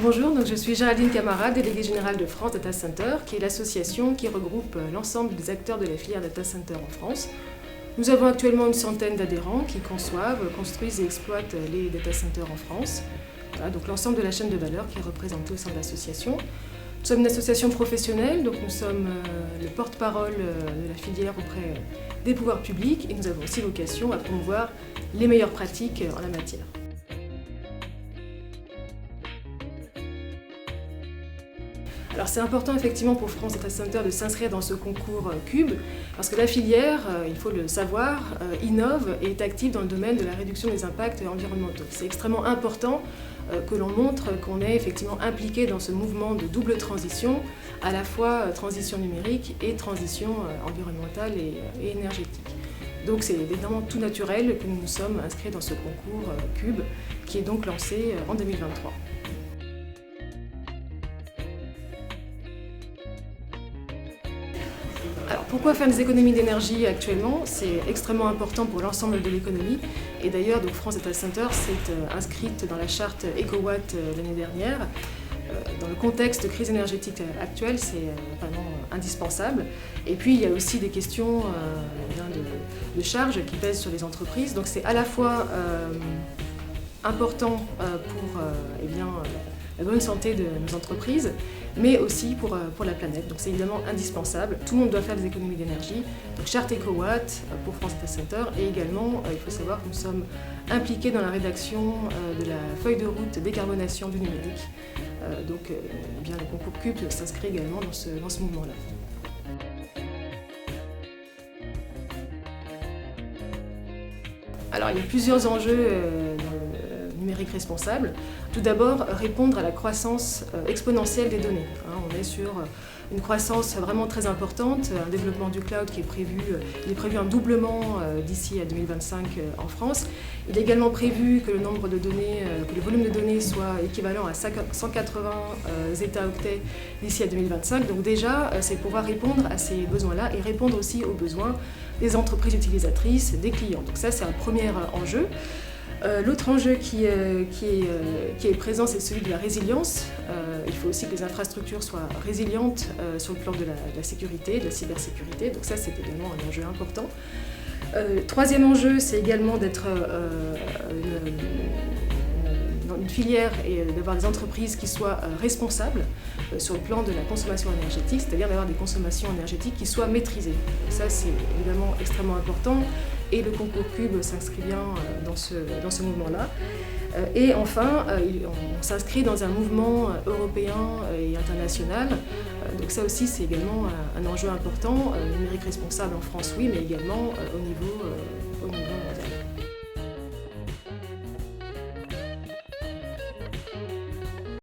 Bonjour, donc je suis Géraldine Camara, déléguée générale de France Data Center, qui est l'association qui regroupe l'ensemble des acteurs de la filière Data Center en France. Nous avons actuellement une centaine d'adhérents qui conçoivent, construisent et exploitent les data centers en France. Voilà, donc l'ensemble de la chaîne de valeur qui est représentée au sein de l'association. Nous sommes une association professionnelle, donc nous sommes le porte-parole de la filière auprès des pouvoirs publics et nous avons aussi vocation à promouvoir les meilleures pratiques en la matière. Alors c'est important effectivement pour France Data Center de s'inscrire dans ce concours CUBE parce que la filière, il faut le savoir, innove et est active dans le domaine de la réduction des impacts environnementaux. C'est extrêmement important que l'on montre qu'on est effectivement impliqué dans ce mouvement de double transition, à la fois transition numérique et transition environnementale et énergétique. Donc c'est évidemment tout naturel que nous nous sommes inscrits dans ce concours CUBE qui est donc lancé en 2023. Alors pourquoi faire des économies d'énergie actuellement? C'est extrêmement important pour l'ensemble de l'économie. Et d'ailleurs, France Data Center s'est inscrite dans la charte EcoWatt l'année dernière. Dans le contexte de crise énergétique actuelle, c'est vraiment indispensable. Et puis il y a aussi des questions de charges qui pèsent sur les entreprises. Donc c'est à la fois important pour la bonne santé de nos entreprises, mais aussi pour la planète. Donc c'est évidemment indispensable. Tout le monde doit faire des économies d'énergie. Donc charte EcoWatt pour France Data Center. Et également, il faut savoir que nous sommes impliqués dans la rédaction de la feuille de route décarbonation du numérique. Le concours CUBE s'inscrit également dans ce mouvement-là. Alors il y a plusieurs enjeux dans le numérique responsable. Tout d'abord, répondre à la croissance exponentielle des données. On est sur une croissance vraiment très importante, un développement du cloud qui est prévu, il est prévu un doublement d'ici à 2025 en France. Il est également prévu que le nombre de données, que le volume de données soit équivalent à 180 zeta-octets d'ici à 2025. Donc déjà, c'est pouvoir répondre à ces besoins-là et répondre aussi aux besoins des entreprises utilisatrices, des clients. Donc ça, c'est un premier enjeu. L'autre enjeu qui est présent, c'est celui de la résilience. Il faut aussi que les infrastructures soient résilientes sur le plan de la sécurité, de la cybersécurité. Donc ça, c'est également un enjeu important. Troisième enjeu, c'est également d'être une filière et d'avoir des entreprises qui soient responsables sur le plan de la consommation énergétique, c'est-à-dire d'avoir des consommations énergétiques qui soient maîtrisées. Et ça, c'est évidemment extrêmement important et le concours CUBE s'inscrit bien dans ce mouvement-là. Et enfin, on s'inscrit dans un mouvement européen et international. Donc ça aussi, c'est également un enjeu important. Le numérique responsable en France, oui, mais également au niveau mondial.